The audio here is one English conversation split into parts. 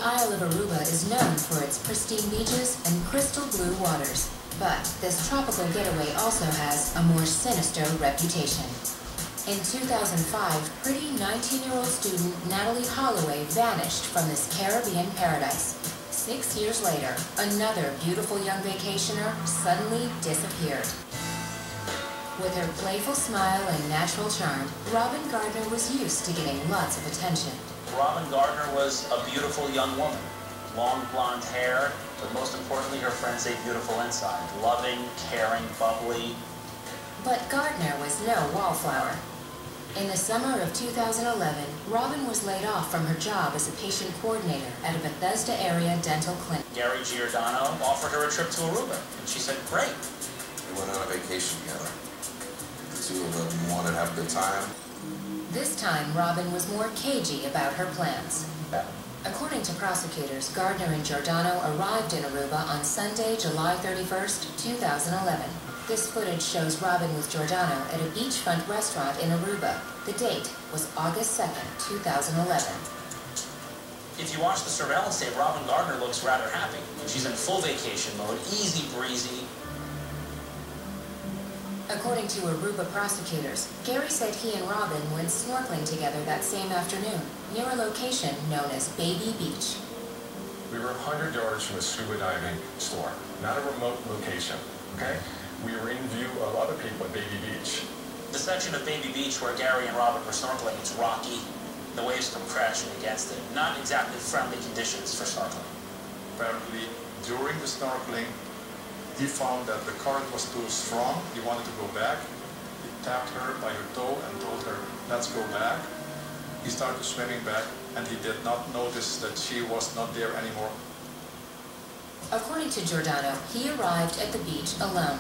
Isle of Aruba is known for its pristine beaches and crystal blue waters. But this tropical getaway also has a more sinister reputation. In 2005, pretty 19-year-old student Natalie Holloway vanished from this Caribbean paradise. 6 years later, another beautiful young vacationer suddenly disappeared. With her playful smile and natural charm, Robin Gardner was used to getting lots of attention. Robin Gardner was a beautiful young woman. Long blonde hair, but most importantly, her friends say beautiful inside. Loving, caring, bubbly. But Gardner was no wallflower. In the summer of 2011, Robin was laid off from her job as a patient coordinator at a Bethesda area dental clinic. Gary Giordano offered her a trip to Aruba, and she said, great. We went on a vacation together. The two of them wanted to have a good time. This time, Robin was more cagey about her plans. According to prosecutors, Gardner and Giordano arrived in Aruba on Sunday, July 31st, 2011. This footage shows Robin with Giordano at a beachfront restaurant in Aruba. The date was August 2nd, 2011. If you watch the surveillance tape, Robin Gardner looks rather happy. She's in full vacation mode, easy breezy. According to Aruba prosecutors, Gary said he and Robin went snorkeling together that same afternoon, near a location known as Baby Beach. We were 100 yards from a scuba diving store, not a remote location, okay? We were in view of other people at Baby Beach. The section of Baby Beach where Gary and Robin were snorkeling, it's rocky. The waves come crashing against it. Not exactly friendly conditions for snorkeling. Apparently, during the snorkeling, he found that the current was too strong. He wanted to go back. He tapped her by her toe and told her, let's go back. He started swimming back, and he did not notice that she was not there anymore. According to Giordano, he arrived at the beach alone.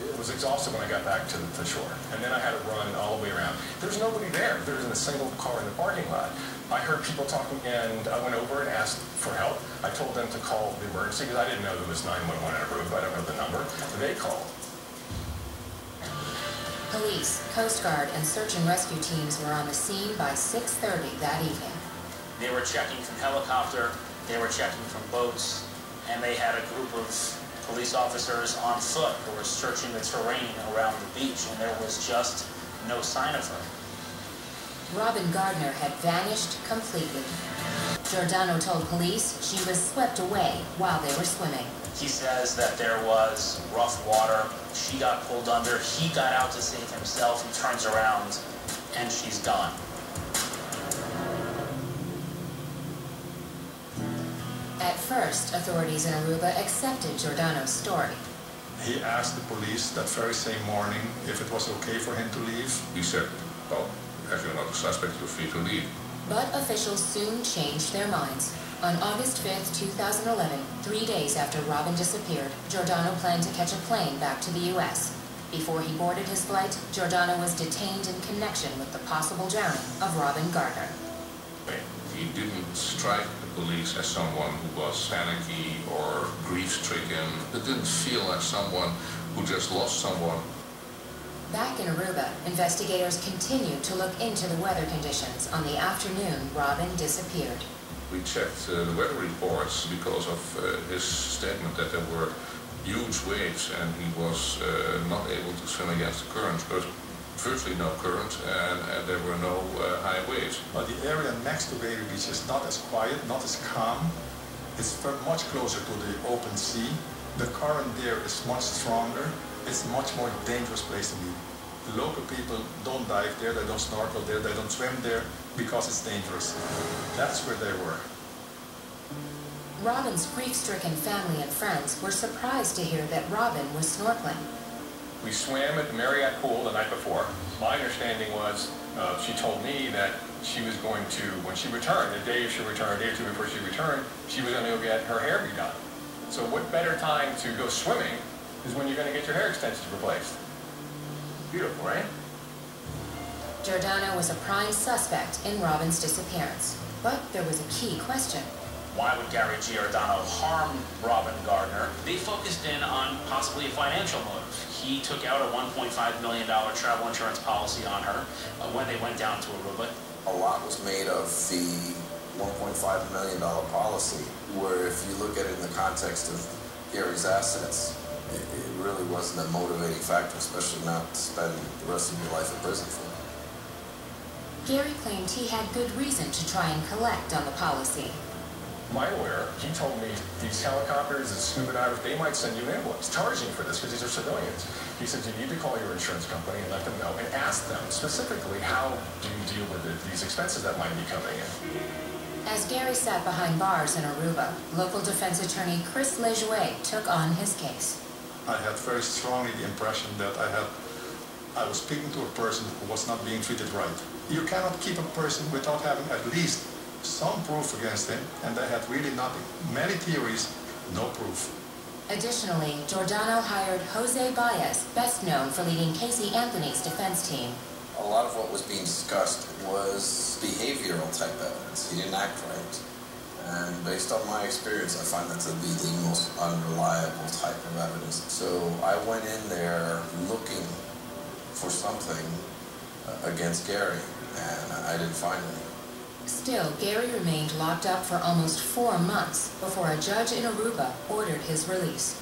It was exhausted when I got back to the shore, and then I had to run all the way around. There's nobody there. There isn't a single car in the parking lot. I heard people talking, and I went over and asked for help. I told them to call the emergency, because I didn't know there was 911 in Aruba. I don't know the number. They called. Police, Coast Guard, and search and rescue teams were on the scene by 6:30 that evening. They were checking from helicopter, they were checking from boats, and they had a group of police officers on foot who were searching the terrain around the beach, and there was just no sign of her. Robin Gardner had vanished completely. Giordano told police she was swept away while they were swimming. He says that there was rough water, she got pulled under, he got out to save himself, he turns around, and she's gone. At first, authorities in Aruba accepted Giordano's story. He asked the police that very same morning if it was okay for him to leave. He said, well, as you're not a suspect, you're free to leave. But officials soon changed their minds. On August 5th, 2011, 3 days after Robin disappeared, Giordano planned to catch a plane back to the U.S. Before he boarded his flight, Giordano was detained in connection with the possible drowning of Robin Gardner. He didn't strike the police as someone who was panicky or grief-stricken. It didn't feel like someone who just lost someone. Back in Aruba, investigators continued to look into the weather conditions on the afternoon Robin disappeared. We checked the weather reports because of his statement that there were huge waves and he was not able to swim against the current. But virtually no current and there were no high waves. But the area next to Baby Beach is not as quiet, not as calm. It's much closer to the open sea. The current there is much stronger. It's a much more dangerous place to be. The local people don't dive there, they don't snorkel there, they don't swim there because it's dangerous. That's where they were. Robin's grief-stricken family and friends were surprised to hear that Robin was snorkeling. We swam at the Marriott pool the night before. My understanding was, she told me that she was going to, when she returned, the day she returned, a day or two before she returned, she was going to go get her hair redone. So what better time to go swimming is when you're going to get your hair extensions replaced. Beautiful, right? Giordano was a prime suspect in Robin's disappearance. But there was a key question. Why would Gary Giordano harm Robin Gardner? They focused in on possibly a financial motive. He took out a $1.5 million travel insurance policy on her when they went down to Aruba. A lot was made of the $1.5 million policy, where if you look at it in the context of Gary's assets, it really wasn't a motivating factor, especially not to spend the rest of your life in prison for. Gary claimed he had good reason to try and collect on the policy. My lawyer, he told me these helicopters and scuba divers, they might send you an invoice charging for this because these are civilians. He said you need to call your insurance company and let them know and ask them specifically how do you deal with these expenses that might be coming in. As Gary sat behind bars in Aruba, local defense attorney Chris Lejeune took on his case. I had very strongly the impression that I was speaking to a person who was not being treated right. You cannot keep a person without having at least some proof against him, and they had really nothing. Many theories, no proof. Additionally, Giordano hired Jose Baez, best known for leading Casey Anthony's defense team. A lot of what was being discussed was behavioral type evidence. He didn't act right. And based on my experience, I find that to be the most unreliable type of evidence. So I went in there looking for something against Gary, and I didn't find any. Still, Gary remained locked up for almost 4 months before a judge in Aruba ordered his release.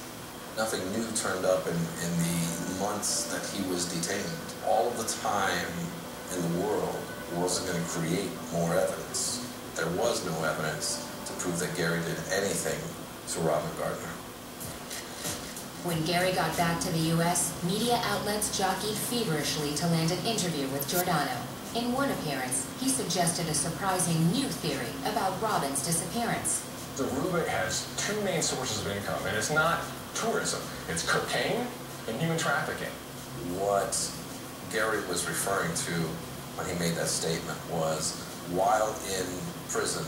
Nothing new turned up in the months that he was detained. All of the time in the world wasn't going to create more evidence. There was no evidence to prove that Gary did anything to Robin Gardner. When Gary got back to the U.S., media outlets jockeyed feverishly to land an interview with Giordano. In one appearance, he suggested a surprising new theory about Robin's disappearance. Aruba has two main sources of income, and it's not tourism. It's cocaine and human trafficking. What Gary was referring to when he made that statement was, while in prison,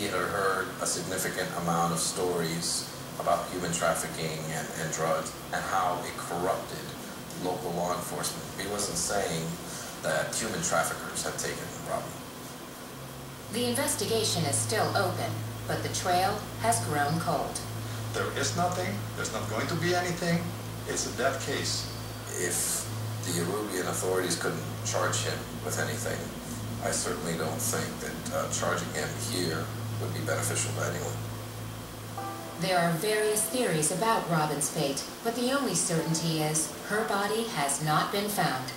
he had heard a significant amount of stories about human trafficking and drugs and how it corrupted local law enforcement. He wasn't saying that human traffickers had taken Robin. The investigation is still open, but the trail has grown cold. There is nothing, there's not going to be anything, it's a dead case. If the Arubian authorities couldn't charge him with anything, I certainly don't think that charging him here would be beneficial to anyone. There are various theories about Robin's fate, but the only certainty is her body has not been found.